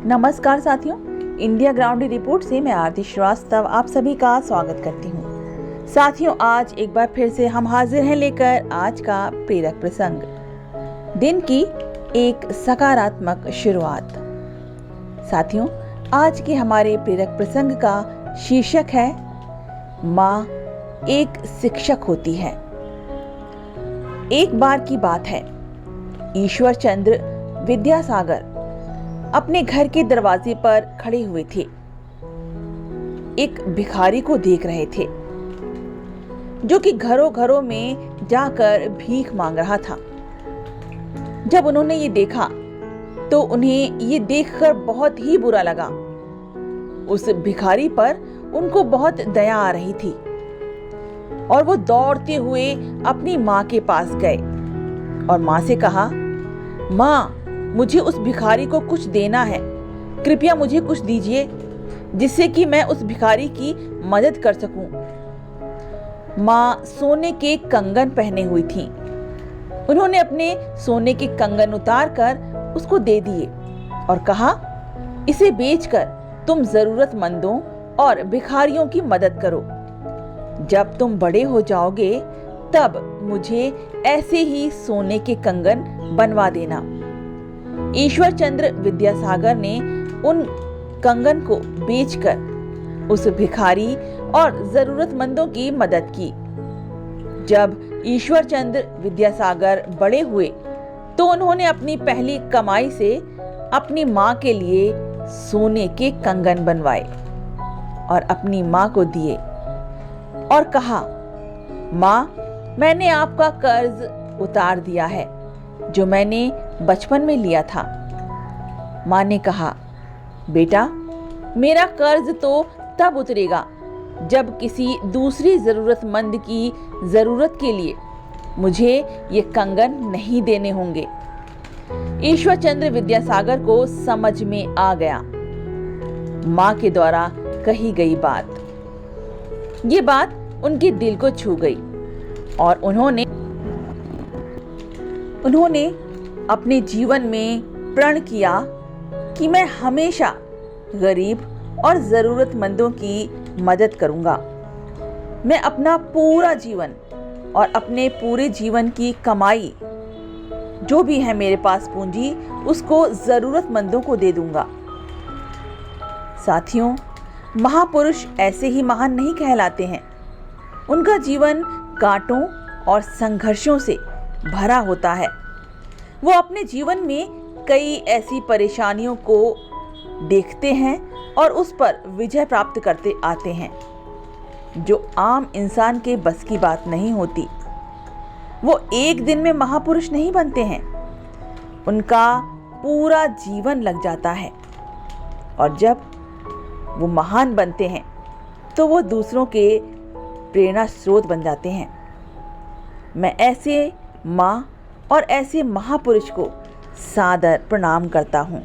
नमस्कार साथियों, India grounded report से मैं आरती श्रीवास्तव आप सभी का स्वागत करती हूँ। साथियों, आज एक बार फिर से हम हाजिर हैं लेकर आज का प्रेरक प्रसंग, दिन की एक सकारात्मक शुरुआत। साथियों, आज के हमारे प्रेरक प्रसंग का शीर्षक है माँ एक शिक्षक होती है। एक बार की बात है, ईश्वर चंद्र विद्यासागर अपने घर के दरवाजे पर खड़े हुए थे। एक भिखारी को देख रहे थे जो कि घरों घरों में जाकर भीख मांग रहा था। जब उन्होंने ये देखा तो उन्हें ये देखकर बहुत ही बुरा लगा। उस भिखारी पर उनको बहुत दया आ रही थी और वो दौड़ते हुए अपनी माँ के पास गए और माँ से कहा, माँ, मुझे उस भिखारी को कुछ देना है, कृपया मुझे कुछ दीजिए जिससे कि मैं उस भिखारी की मदद कर सकूं। माँ सोने के कंगन पहने हुई थी। उन्होंने अपने सोने के कंगन उतारकर उसको दे दिए और कहा, इसे बेचकर तुम जरूरतमंदों और भिखारियों की मदद करो। जब तुम बड़े हो जाओगे तब मुझे ऐसे ही सोने के कंगन बनवा देना। ईश्वर चंद्र विद्यासागर ने उन कंगन को बेचकर उस भिखारी और जरूरतमंदों की मदद की। जब ईश्वर चंद्र विद्यासागर बड़े हुए तो उन्होंने अपनी पहली कमाई से अपनी माँ के लिए सोने के कंगन बनवाए और अपनी माँ को दिए और कहा, माँ, मैंने आपका कर्ज उतार दिया है जो मैंने बचपन में लिया था। माँ ने कहा, बेटा, मेरा कर्ज तो तब उतरेगा जब किसी दूसरी जरूरतमंद की जरूरत के लिए मुझे ये कंगन नहीं देने होंगे। ईश्वर चंद्र विद्यासागर को समझ में आ गया माँ के द्वारा कही गई बात। ये बात उनके दिल को छू गई और उन्होंने अपने जीवन में प्रण किया कि मैं हमेशा गरीब और जरूरतमंदों की मदद करूंगा। मैं अपना पूरा जीवन और अपने पूरे जीवन की कमाई, जो भी है मेरे पास पूंजी, उसको जरूरतमंदों को दे दूंगा। साथियों, महापुरुष ऐसे ही महान नहीं कहलाते हैं। उनका जीवन कांटों और संघर्षों से भरा होता है। वो अपने जीवन में कई ऐसी परेशानियों को देखते हैं और उस पर विजय प्राप्त करते आते हैं जो आम इंसान के बस की बात नहीं होती। वो एक दिन में महापुरुष नहीं बनते हैं, उनका पूरा जीवन लग जाता है और जब वो महान बनते हैं तो वो दूसरों के प्रेरणा स्रोत बन जाते हैं। मैं ऐसे माँ और ऐसे महापुरुष को सादर प्रणाम करता हूँ।